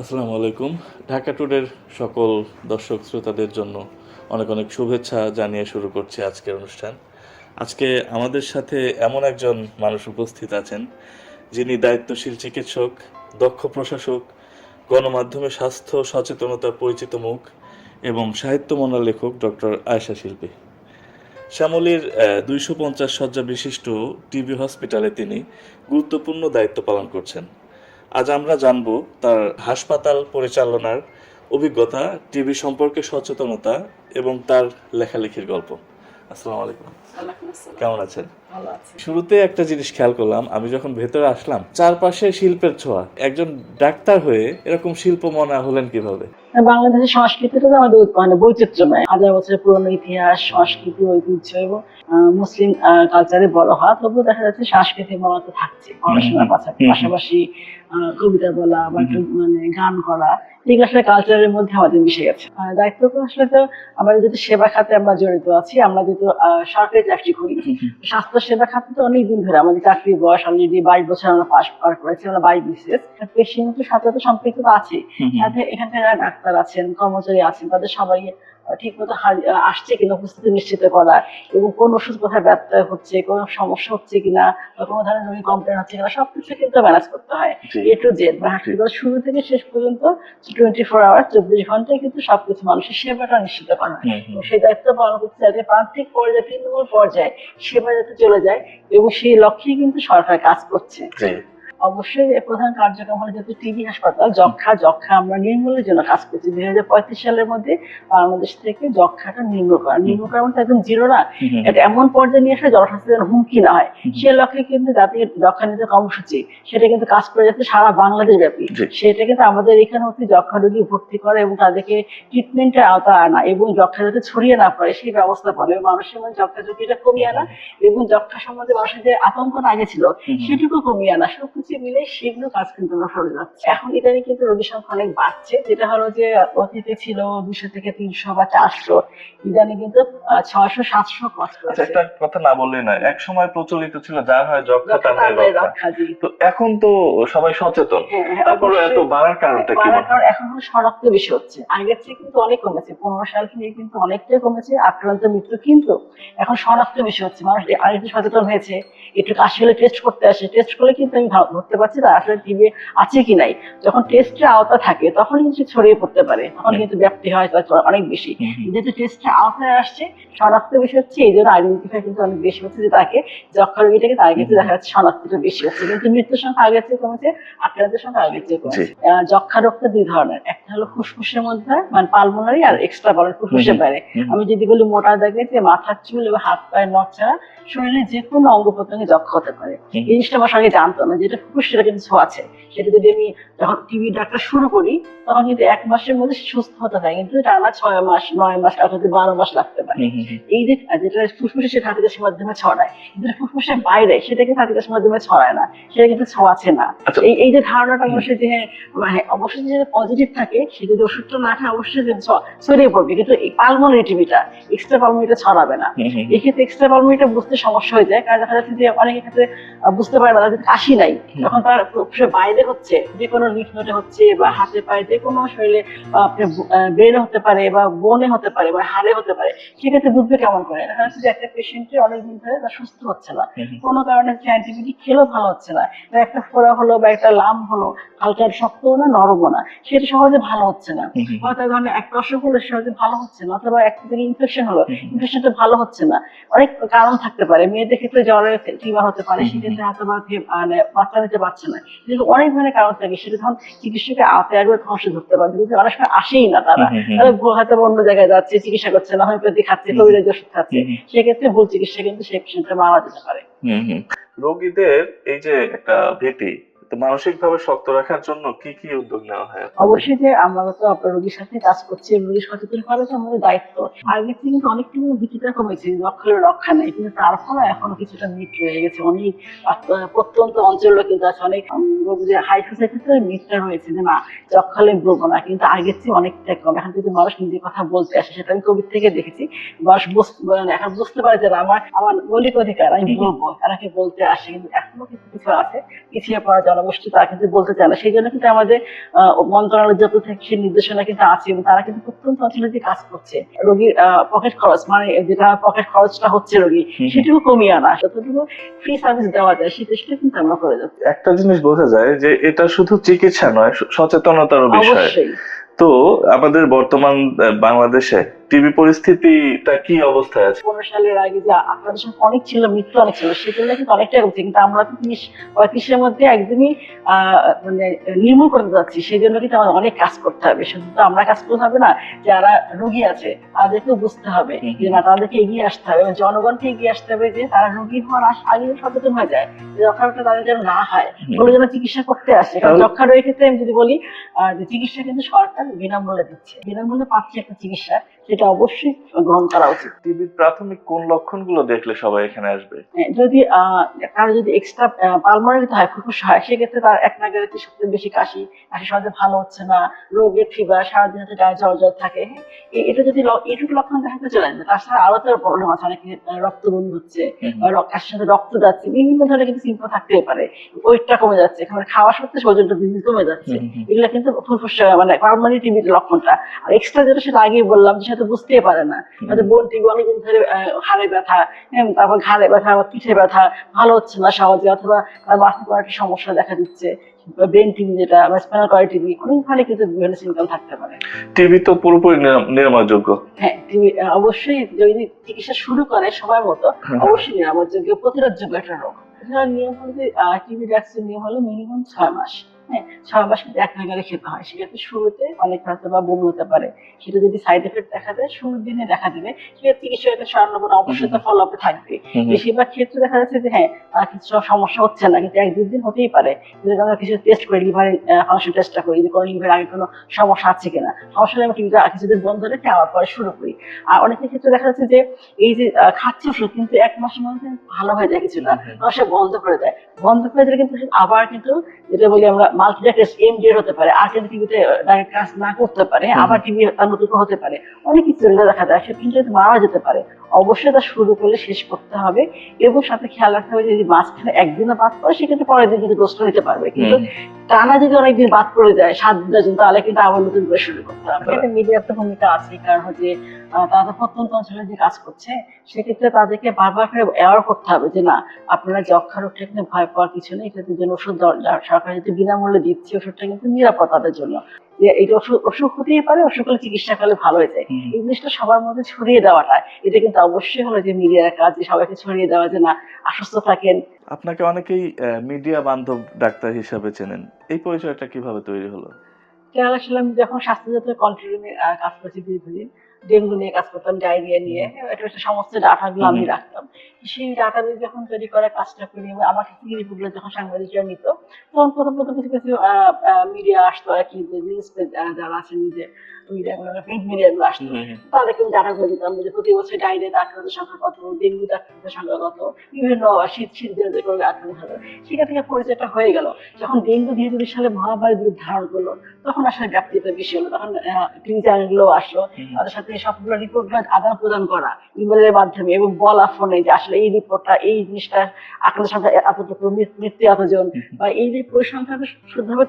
আসসালামু আলাইকুম। ঢাকা টুডের সকল দর্শক শ্রোতাদের জন্য অনেক অনেক শুভেচ্ছা জানিয়ে শুরু করছি আজকের অনুষ্ঠান। আজকে আমাদের সাথে এমন একজন মানুষ উপস্থিত আছেন যিনি দায়িত্বশীল চিকিৎসক, দক্ষ প্রশাসক, গণমাধ্যমে স্বাস্থ্য সচেতনতার পরিচিত মুখ এবং সাহিত্যমনার লেখক ডক্টর আয়েশা শিল্পী। শ্যামলীর 250 শয্যা বিশিষ্ট টিবি হসপিটালে তিনি গুরুত্বপূর্ণ দায়িত্ব পালন করছেন। আজ আমরা জানব তার হাসপাতাল পরিচালনার অভিজ্ঞতা, টিবি সম্পর্কে সচেতনতা এবং তার লেখালেখির গল্প। আসসালামু আলাইকুম, কেমন আছেন? শুরুতে একটা জিনিস খেয়াল করলাম, আমি যখন ভেতরে আসলাম চারপাশে শিল্পের ছোঁয়া। একজন ডাক্তার হয়ে এরকম শিল্প মনা হলেন কিভাবে? বাংলাদেশের সংস্কৃতিটা তো আমাদের বৈচিত্র্যময়, হাজার বছরের পুরনো ইতিহাস, সংস্কৃতি, ঐতিহ্য এবং মুসলিম কালচারে বড় হওয়া, তবুও দেখা যাচ্ছে সাংস্কৃতিক মনা তো থাকছে। পড়াশোনার পাশাপাশি কবিতা বলা বা একটু গান করা, এগুলো আসলে কালচারের মধ্যে আমাদের মিশে গেছে। দায়িত্ব আসলে তো আমাদের যেহেতু সেবা খাতে আমরা জড়িত আছি, আমরা যেহেতু সরকারি চাকরি করি, স্বাস্থ্য সেবা খাতে তো অনেকদিন ধরে আমাদের চাকরির বয়স অলরেডি 22 বছর আমরা পার করেছি, আমরা 22 BCS। পেশেন্টের সাথে তো সম্পৃক্ত আছে, সাথে এখানে যারা ডাক্তার আছেন, কর্মচারী আছেন, তাদের সবাই ঠিক মতো আসছে কিনা উপস্থিতি নিশ্চিত করা, এবং কোন ওষুধ কোথায় ব্যত্যয় হচ্ছে, কোন সমস্যা হচ্ছে কিনা, বা কোনো ধরনের রোগী কমপ্লেন হচ্ছে কিনা, সবকিছু কিন্তু ম্যানেজ করতে হয় A to Z। হাসপাতাল শুরু থেকে শেষ পর্যন্ত 24 আওয়ার 24 ঘন্টায় কিন্তু সবকিছু মানুষের সেবাটা নিশ্চিত করা হয়। সেই দায়িত্ব পালন করতে যাতে প্রান্তিক পর্যায়ে, তৃণমূল পর্যায়ে সেবা যাতে চলে যায়, এবং সেই লক্ষ্যে কিন্তু সরকার কাজ করছে। অবশ্যই প্রধান কার্যক্রম হলো যেহেতু টিবি হাসপাতাল, যক্ষা আমরা নির্মূলের জন্য কাজ করছি। 2035 সালের মধ্যে বাংলাদেশ থেকে যক্ষাটা নির্মূল করা মানে একদম জিরো না, এটা এমন পর্যায়ে নিয়ে আসলে জনস্বাস্থ্য যেন হুমকি না হয়, সে লক্ষ্যে কিন্তু জাতীয় যক্ষা নিধন কর্মসূচি সেটা কিন্তু কাজ করে যাচ্ছে সারা বাংলাদেশ ব্যাপী। সেটা কিন্তু আমাদের এখানে হচ্ছে যক্ষা রোগী ভর্তি করা এবং তাদেরকে ট্রিটমেন্টের আওতায় আনা, এবং যক্ষা যাতে ছড়িয়ে না পড়ে সেই ব্যবস্থাপনা, মানুষের মধ্যে যক্ষা ঝুঁকিটা কমিয়ে আনা, এবং যক্ষা সম্বন্ধে মানুষের যে আতঙ্কটা আগে ছিল সেটুকু কমিয়ে আনা, সবকিছু মিলে সেগুলো কাজ কিন্তু আমরা করে যাচ্ছি। এখন ইদানিং কিন্তু রোগীর সংখ্যা অনেক বাড়ছে, যেটা হলো যে অতীতে ছিল 200 থেকে 300 বা 400, ইদানিং কিন্তু 600 700 ক্রস করেছে। একটা কথা না বললেই নয়, এক সময় প্রচলিত ছিল যার হয় যক্ষা তার হয় রক্ষা। তো এখন তো সবাই সচেতন, তারপরে এত বাড়ার কারণটা কি? কারণ এখন হলো শনাক্ত বেশি হচ্ছে, আগের চেয়ে কিন্তু অনেক কমেছে। 15 সাল থেকে কিন্তু অনেকটাই কমেছে আক্রান্ত মৃত্যু, কিন্তু এখন শনাক্ত বেশি হচ্ছে। মানুষ আরেকটু সচেতন হয়েছে, একটু কাশি হলে টেস্ট করতে আসে, টেস্ট করলে কিন্তু আমি ধরতে পারছি তার আসলে টিবি আছে কি নাই। যখন টেস্টের আওতা থাকে তখন কিন্তু ছড়িয়ে পড়তে পারে, তখন কিন্তু ব্যাপ্তি হয় অনেক বেশি। যেহেতু টেস্টের আওতায় আসছে, শনাক্ত বেশি হচ্ছে, এই জন্য আইডেন্টিফাই কিন্তু অনেক বেশি হচ্ছে, যে তাকে যক্ষা রোগীটাকে তার কিন্তু দেখা যাচ্ছে শনাক্তটা বেশি হচ্ছে, কিন্তু মৃত্যুর সংখ্যা আগের চেয়ে কমেছে, আক্রান্তের সংখ্যা আগের চেয়ে কমেছে। যক্ষা রোগটা দুই ধরনের, একটা হলো ফুসফুসের মধ্যে মানে পালমোনারি, আর এক্সট্রা পালমোনারি ফুসফুসের বাইরে। আমি যদি বলি মোটা দাগে যে মাথার চুল এবং হাত পায়ের নখ ছাড়া শরীরের যে কোনো অঙ্গ প্রত্যঙ্গে যক্ষা হতে পারে। এই জিনিসটা আমার সঙ্গে জানতো না, যেটা ফুসফুস সেটা কিন্তু আছে। সেটা যদি আমি যখন টিবি ডাক্তার শুরু করি তখন কিন্তু 1 মাসের মধ্যে সুস্থ হতে হয়, কিন্তু টানা 6 মাস 9 মাস অথবা 12 মাস লাগতে পারে। এই যে যেটা ফুসফুসে সেটা হাতিকাশির মাধ্যমে ছড়ায়, কিন্তু ফুসফুসের বাইরে সেটাকে হাতিকাশির মাধ্যমে ছড়ায় না, সেটা কিন্তু ছোঁয়াছে না। এই যে ধারণাটা অবশ্যই যে অবশ্যই যে পজিটিভ থাকে, সে যদি ওষুধটা না খায় অবশ্যই ছড়িয়ে পড়বে, কিন্তু এই পালমোনারি টিবিটা এক্সট্রা পালমোনারিটা ছড়াবে না। এক্ষেত্রে এক্সট্রা পালমোনারিটা বুঝতে সমস্যা হয়ে যায়, কারণ দেখা যাচ্ছে যে অনেকের ক্ষেত্রে বুঝতে পারে না, তাদের কাশি নাই, তখন তার বাইরে হচ্ছে, যে কোনো লিফ নোটে হচ্ছে বা হাতে পায়ে যে কোনো শরীরে, আপনার ব্রেনে হতে পারে বা বোনে হতে পারে বা হাড়ে হতে পারে, সেক্ষেত্রে বুঝবে কেমন করে? দেখা যাচ্ছে যে একটা পেশেন্টের অনেকদিন ধরে তার সুস্থ হচ্ছে না, কোনো কারণে অ্যান্টিবায়োটিক খেলেও ভালো হচ্ছে না, একটা ফোড়া হলো বা একটা লাম হলো, হালকা শক্তও না নরমও না, সেটা সহজে ভালো হচ্ছে না। হয়তো ধরনের একটা অসুখ হলো সহজে ভালো হচ্ছে না, অথবা একটা থেকে ইনফেকশন হলো, ইনফেকশনটা ভালো হচ্ছে না। অনেক কারণ থাকতে পারে, মেয়েদের ক্ষেত্রে জ্বরের ফিভার হতে পারে, সেক্ষেত্রে হয়তো মানে বাচ্চা নিতে পারছে না, কিন্তু অনেক ধরনের কারণ থাকে, সেটা তখন চিকিৎসকের আওতায় আসবে, তখন সে ধরতে পারবে। কিন্তু অনেক সময় আসেই না, তারা হয়তো অন্য জায়গায় যাচ্ছে, চিকিৎসা করছে না, হোমিওপ্যাথি খাচ্ছে, কবিরাজি ওষুধ খাচ্ছে, সেক্ষেত্রে ভুল চিকিৎসা কিন্তু সেই পেশেন্টটা মারা যেতে পারে। রোগীদের এই যে একটা ভীতি, তো মানসিক ভাবে শক্ত রাখার জন্য কি কি উদ্যোগ নেওয়া হয়? অবশ্যই যে আমরা তো আপনার রোগীর সাথে কাজ করছি, রোগী সচেতন করা তো আমাদের দায়িত্ব। আগে থেকে কিন্তু অনেকটা ভীতিটা কমেছে, রক্ষা নেই, কিন্তু তারপরে এখনো কিছুটা মিথ রয়ে গেছে। অনেক প্রত্যন্ত অঞ্চলে কিন্তু আছে অনেক যে হাই সোসাইটিতে মিথটা রয়েছে যে না, যক্ষালে বলবো না, কিন্তু আগের চেয়ে অনেকটা কম। এখন কিন্তু মানুষ নিজের কথা বলতে আসে, সেটা আমি কোভিড থেকে দেখেছি। মানুষ এখন বুঝতে পারে যে আমার মৌলিক অধিকার, আমি বলবো, তারাকে বলতে আসে। কিন্তু এখনো কিছু কিছু আছে পিছিয়ে পড়া জনগোষ্ঠী তারা কিন্তু বলতে চায় না, সেই জন্য কিন্তু আমাদের মন্ত্রণালয় যত থেকে সেই নির্দেশনা কিন্তু আছে এবং তারা কিন্তু প্রত্যন্ত অঞ্চলে যে কাজ করছে রোগীর পকেট খরচ মানে যেটা পকেট খরচটা হচ্ছে রোগী সেটুকু কমিয়ে আনা, যতটুকু ফ্রি সার্ভিস দেওয়া যায় সেটা কিন্তু আমরা করে যাচ্ছি। একটা জিনিস বোঝা যায় যে এটা শুধু চিকিৎসা নয়, সচেতনতারও বিষয়। অবশ্যই। তো আমাদের বর্তমান বাংলাদেশে টিবি পরিস্থিতিটা কি অবস্থায় আছে? 15 সালের আগে যে আক্রান্ত সংখ্যা অনেক ছিল, মৃত্যু অনেক ছিল, সেগুলো কিন্তু অনেকটাই কমছে, কিন্তু আমরা তো 30-35-এর মধ্যে একদমই মানে নির্মূল করতে যাচ্ছি। সেই জন্য কিন্তু আমাদের অনেক কাজ করতে হবে, শুধু তো আমরা কাজ করতে হবে না, যারা রোগী আছে তাদেরকেও বুঝতে হবে যে না, তাদেরকে এগিয়ে আসতে হবে এবং জনগণকে এগিয়ে আসতে হবে যে তারা রোগী হওয়ার আগে সচেতন হয়ে যায়, যে যক্ষারোগটা তাদের যেন না হয়, বলে যেন চিকিৎসা করতে আসে। কারণ যক্ষারোগের ক্ষেত্রে আমি যদি বলি যে চিকিৎসা কিন্তু সরকার বিনামূল্যে দিচ্ছে, বিনামূল্যে পাচ্ছে একটা চিকিৎসা, সেটা অবশ্যই গ্রহণ করা উচিত। টিবির প্রাথমিক কোন লক্ষণগুলো দেখলে সবাই এখানে আসবে? যদি কারো যদি এক্সট্রা পালমোনারি হয়, ফুসফুস হয়, সেক্ষেত্রে তার এক নাগারে সবচেয়ে বেশি কাশি সহজে ভালো হচ্ছে না, রোগের ফিভার, সারাদিন হচ্ছে গায়ে জ্বর থাকে, হ্যাঁ, এটা যদি এইটুকু লক্ষণ দেখাতে চলে আসবে। তাছাড়া আরো তো প্রবলেম আছে, অনেকে রক্ত বন্ধ হচ্ছে, কাশির সাথে রক্ত যাচ্ছে, বিভিন্ন ধরনের কিন্তু সিম্পটম থাকতেই পারে, ওয়েটটা কমে যাচ্ছে, খাওয়া সত্ত্বেও ওজনটা দিন দিন কমে যাচ্ছে, এগুলো কিন্তু ফুসফুস মানে পালমোনারি টিবির লক্ষণটা। আর এক্সট্রা যেটা সেটা আগেই বললাম যে সেটা বুঝতেই পারে না, হয়তো বোন টিবি অনেকদিন ধরে হাড়ে ব্যথা, তারপর ঘাড়ে ব্যথা, পিঠে ব্যথা, ভালো হচ্ছে না সহজে, অথবা মাথায় কোনো একটা সমস্যা দেখা দিচ্ছে, ব্রেন টিবি যেটা বা স্পাইনাল কর্ড টিবি, অনেকখানে কিন্তু বিভিন্ন সিমটম থাকতে পারে। টিবি তো পুরোপুরি নিরাময়যোগ্য? হ্যাঁ, টিবি অবশ্যই যদি চিকিৎসা শুরু করে সময় মতো অবশ্যই নিরাময়যোগ্য, প্রতিরোধযোগ্য একটা রোগ। নিয়ম হলো যে টিবি ভ্যাকসিন নিয়ম হলো মিনিমাম 6 মাস। হ্যাঁ, 6 মাস কিন্তু এক নাগারে খেতে হয়। সেক্ষেত্রে শুরুতে অনেক হয়তো বা বমি হতে পারে, সেটা যদি সাইড এফেক্ট দেখা দেয় শুরুর দিনে দেখা দিবে, সেক্ষেত্রে চিকিৎসকের শরণাপন্ন অবশ্যই তো ফলো আপে থাকবে। বেশিরভাগ ক্ষেত্রে দেখা যাচ্ছে যে হ্যাঁ কিছু সমস্যা হচ্ছে না, কিন্তু 1-2 দিন হতেই পারে, যদি আমরা কিছু টেস্ট করি, লিভার ফাংশন টেস্টটা করি যে কোনো লিভার আগে কোনো সমস্যা আছে কিনা, সমস্যা হলে আমরা টিবিটা কিছুদিন বন্ধ রেখে আবার পরে শুরু করি। আর অনেকের ক্ষেত্রে দেখা যাচ্ছে যে এই যে খাচ্ছে ওষুধ কিন্তু 1 মাসের মধ্যে ভালো হয়ে যায় কিছুটা, সে বন্ধ করে দেয়, বন্ধ করে দিলে কিন্তু আবার কিন্তু যেটা বলি আমরা মাল্টিডাক্টাস এমডিআর হতে পারে, আর কিন্তু টিবিতে ডাইরেক্ট কাজ না করতে পারে, আবার টিবি তার নতুন হতে পারে, অনেক কিছু দেখা যায়, সে কিন্তু মারা যেতে পারে। অবশ্যই তা শুরু করলে শেষ করতে হবে এবং সাথে খেয়াল রাখতে হবে যদি মাঝখানে একদিনও বাদ পড়ে সেক্ষেত্রে পরের দিন কিন্তু ডোজটা নিতে পারবে, কিন্তু টানা যদি অনেকদিন বাদ পড়ে যায় 7 দিন তাহলে কিন্তু আবার নতুন করে শুরু করতে হবে। এটা মিডিয়ার তো ভূমিকা আছে, কারণ হচ্ছে তারা তো প্রত্যন্ত অঞ্চলে যে কাজ করছে, সেক্ষেত্রে তাদেরকে বারবার করে অ্যাওয়ার করতে হবে যে না, আপনারা যক্ষা রোগটা কিন্তু ভয় পাওয়ার কিছু নেই, এটার জন্য ওষুধ সরকার যদি বিনামূল্যে দিচ্ছে, ওষুধটা কিন্তু নিরাপদ তাদের জন্য, এটা অসুখ হতেই পারে, অসুখ হলে চিকিৎসা করলে ভালো হয়ে যায়, এই জিনিসটা সবার মধ্যে ছড়িয়ে দেওয়াটা এটা কিন্তু অবশ্যই হলো যে মিডিয়ার কাজ, যে সবাইকে ছড়িয়ে দেওয়া যে না, আশ্বস্ত থাকেন। আপনাকে অনেকেই মিডিয়া বান্ধব ডাক্তার হিসাবে চেনেন, এই পরিচয়টা কিভাবে তৈরি হলো? খেয়াল আসলে আমি যখন স্বাস্থ্য জাতীয় কন্ট্রোল রুমে কাজ করছি দীর্ঘদিন, ডেঙ্গু নিয়ে কাজ করতাম, ডায়রিয়া নিয়ে, এটা সমস্ত ডাটাগুলো আমি রাখতাম। সেই ডাটাবেজ যখন তৈরি করার কাজটা করি এবং আমার কাছ থেকে রিপোর্টগুলো যখন সাংবাদিকরা নিত, তখন প্রথম কিছু কিছু মিডিয়া আসতো আর কি, যে নিউজ যারা আছেন যে মিডিয়াগুলো, প্রিন্ট মিডিয়াগুলো আসতো, তাদেরকে আমি ডাটাগুলো দিতাম যে প্রতি বছর ডায়রিয়াতে আক্রান্তের সংখ্যা কত, ডেঙ্গুতে আক্রান্তের সংখ্যা কত, বিভিন্ন শীত করে আক্রান্ত হলো, সেখান থেকে পরিচয়টা হয়ে গেল। যখন ডেঙ্গু 2020 সালে মহামারীর রূপ ধারণ করলো, তখন আসলে ব্যাপ্তিটা বেশি হলো, তখন টিভি চ্যানেলগুলো আসলো, তাদের সাথে সবগুলো রিপোর্ট আদান প্রদান করা ইমেলের মাধ্যমে এবং বলা ফোনে যে আসলে এই রিপোর্টটা, এই জিনিসটা আক্রান্ত সংখ্যা এতটুকু, মৃত্যু এতজন, বা এই যে পরিসংখ্যানটা শুদ্ধভাবে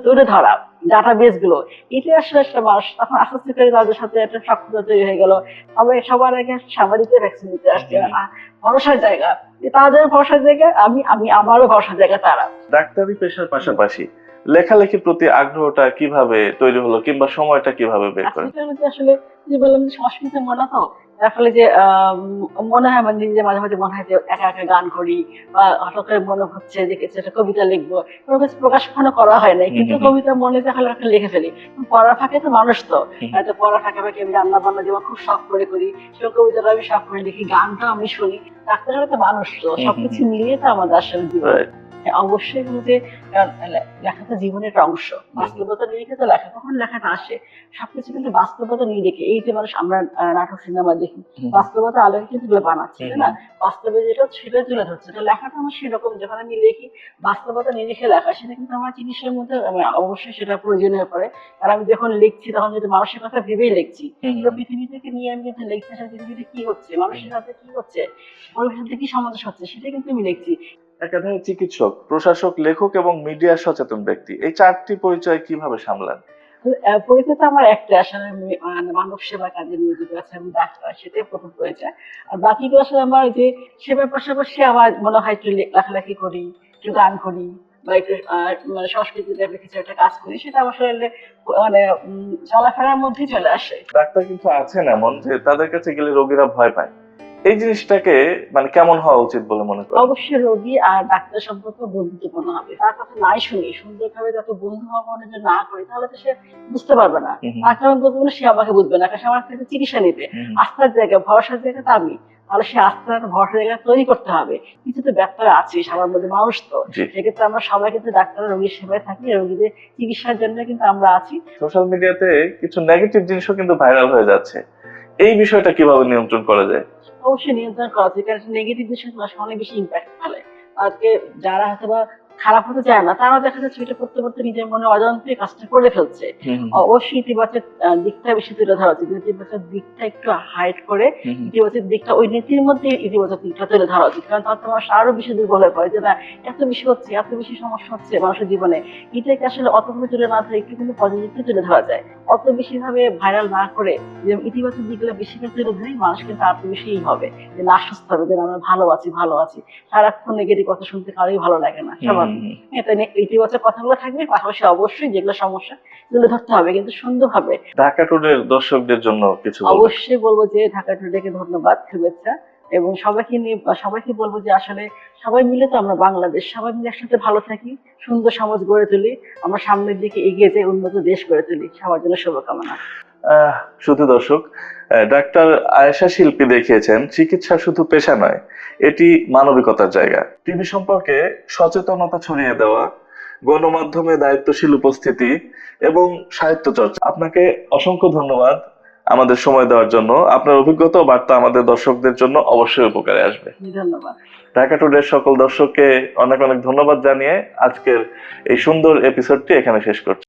তুলে ধরা ডাটাবেস গুলো, এটা আসলে একটা মানুষ তখন আস্তে আস্তে করে তাদের সাথে একটা সক্ষতা তৈরি হয়ে গেল। তবে সবার আগে সাংবাদিকদের ভ্যাকসিন দিতে আসছে, ভরসার জায়গা, তাদের ভরসার জায়গা, আমি আমারও ভরসার জায়গা তারা। ডাক্তারি পেশার পাশাপাশি লেখালেখির প্রতি আগ্রহটা কিভাবে তৈরি হলো, কিংবা সময়টা কিভাবে বের করেন? আসলে যে বললাম যে সংস্কৃত মনে তো, আসলে যে মনে হয় মানে নিজে মাঝে মাঝে মনে হয় যে একা একা গান করি, বা হঠাৎ করে মনে হচ্ছে যে কিছু একটা কবিতা লিখবো, কোনো কিছু প্রকাশ করা হয় নাই, কিন্তু কবিতা মনে তাহলে একটা লিখে ফেলি। পড়ার ফাঁকে তো মানুষ তো, হয়তো পড়ার ফাঁকে ফাঁকে আমি রান্না বান্না যেমন খুব শখ করে করি, সেই কবিতাটা আমি শখ করে লিখি, গানটা আমি শুনি, ডাক্তার হলে তো মানুষ তো, সবকিছু মিলিয়ে তো আমাদের আসলে জীবন। অবশ্যই যে লেখা তো জীবনের একটা অংশ, বাস্তবতা নিরিখে তো লেখা, কখন লেখাটা আসে, সবকিছু কিন্তু বাস্তবতা নিরিখে। এই যে মানুষ আমরা নাটক সিনেমা দেখি, বাস্তবতা আলোকে কিন্তু বানাচ্ছে, তাই না, বাস্তবে যেটা সেটা তুলে ধরছে, তো লেখাটা আমার সেরকম, যখন আমি লিখি বাস্তবতা নিরিখে লেখা, সেটা কিন্তু আমার জিনিসের মধ্যে অবশ্যই সেটা প্রয়োজনীয় পড়ে। কারণ আমি যখন লিখছি তখন যদি মানুষের কথা ভেবেই লিখছি, পুরো পৃথিবী থেকে নিয়ে আমি কিন্তু লিখছি, পৃথিবীতে কি হচ্ছে, মানুষের সাথে কি হচ্ছে, পরিবেশের সাথে কি সমাবেশ হচ্ছে, সেটা কিন্তু আমি লিখছি। একাধারে চিকিৎসক, প্রশাসক, লেখক এবং মিডিয়া সচেতন ব্যক্তি, এই 4টি পরিচয় কিভাবে সামলান? পরিচয় তো আমার একটা, আসলে আমি মানব সেবা কাজে নিয়োজিত আছে, আমি ডাক্তার, সেটাই প্রথম পরিচয়। আর বাকিগুলো আসলে আমার যে সেবার পাশাপাশি আমার মনে হয় একটু লেখালেখি করি, একটু গান করি, বা একটু মানে সংস্কৃতি টাইপের কিছু একটা কাজ করি, সেটা আমার আসলে মানে চলাফেরার মধ্যেই চলে আসে। ডাক্তার কিন্তু আছেন এমন যে তাদের কাছে গেলে রোগীরা ভয় পায়, এই জিনিসটাকে মানে কেমন হওয়া উচিত বলে মনে করেন? অবশ্যই রোগী আর ডাক্তার সম্পর্ক বন্ধুত্বপূর্ণ হবে। তার কথা নাই শুনি সুন্দরভাবে যাতে বন্ধু হওয়া যদি না করি, তাহলে তো সে বুঝতে পারবে না। তার কারণ বুঝবে না, সে আমাকে বুঝবে না, কারণ সে আমার কাছে চিকিৎসা নিবে। আস্থার জায়গা, ভরসার জায়গা তো আমি, তাহলে সে আস্থার ভরসার জায়গা তৈরি করতে হবে। কিছু তো ব্যাপার আছে সবার মধ্যে, মানুষ তো, সেক্ষেত্রে আমরা সবাই কিন্তু ডাক্তার রোগীর সেবায় থাকি, রোগীদের চিকিৎসার জন্য কিন্তু আমরা আছি। সোশ্যাল মিডিয়াতে কিছু নেগেটিভ জিনিসও কিন্তু ভাইরাল হয়ে যাচ্ছে, এই বিষয়টা কিভাবে নিয়ন্ত্রণ করা যায়? অবশ্যই নিয়ন্ত্রণ করা উচিত, কারণ নেগেটিভ বিষয়গুলো আসলে অনেক বেশি ইম্প্যাক্ট ফেলে। আজকে যারা হয়তো বা খারাপ হতে চায় না, তারা দেখা যাচ্ছে এটা করতে করতে নিজের মনে অজান্তে কাজটা করে ফেলছে। অবশ্যই ইতিবাচক দিকটা বেশি তুলে ধরা উচিত, নেতিবাচক দিকটা একটু হাইড করে ইতিবাচক দিকটা, ওই নীতির মধ্যে ইতিবাচক দিকটা তুলে ধরা উচিত। কারণ তখন মানুষ আরো বেশি দুর্বল হয়ে পড়ে যে না, এত বেশি হচ্ছে, এত বেশি সমস্যা হচ্ছে মানুষের জীবনে, এটাকে আসলে অতভাবে তুলে না ধরে একটু কিন্তু পজিটিভ তুলে ধরা যায়। অত বেশি ভাবে ভাইরাল না করে যে ইতিবাচক দিকগুলো বেশি করে তুলে ধরে, মানুষ কিন্তু আরো বেশি হবে যে না, আশ্বস্ত হবে যে আমরা ভালো আছি, ভালো আছি। সারাক্ষণ নেগেটিভ কথা শুনতে কারোই ভালো লাগে না, সবার এটা ইতিবাচক কথাগুলো থাকবে, পাশাপাশি অবশ্যই যেগুলো সমস্যা তুলে ধরতে হবে, কিন্তু সুন্দরভাবে। ঢাকা টুডের দর্শকদের জন্য কিছু অবশ্যই বলবো যে ঢাকা টুডেকে ধন্যবাদ, শুভেচ্ছা, এবং সবাইকে নিয়ে সবাইকে বলবো যে আসলে সবাই মিলে তো আমরা বাংলাদেশ, সবাই মিলে একসাথে ভালো থাকি, সুন্দর সমাজ গড়ে তুলি, আমরা সামনের দিকে এগিয়ে যাই, উন্নত দেশ গড়ে তুলি। সবার জন্য শুভকামনা। শুধু দর্শক, ডাক্তার আয়েশা শিল্পী দেখিয়েছেন চিকিৎসা শুধু পেশা নয়, এটি মানবিকতার জায়গা। টিবি সম্পর্কে সচেতনতা ছড়িয়ে দেওয়া, গণমাধ্যমে দায়িত্বশীল উপস্থিতি এবং সাহিত্য চর্চা। আপনাকে অসংখ্য ধন্যবাদ আমাদের সময় দেওয়ার জন্য। আপনার অভিজ্ঞতা ও বার্তা আমাদের দর্শকদের জন্য অবশ্যই উপকারে আসবে। ধন্যবাদ। ঢাকা টুডের সকল দর্শককে অনেক অনেক ধন্যবাদ জানিয়ে আজকের এই সুন্দর এপিসোডটি এখানে শেষ করছি।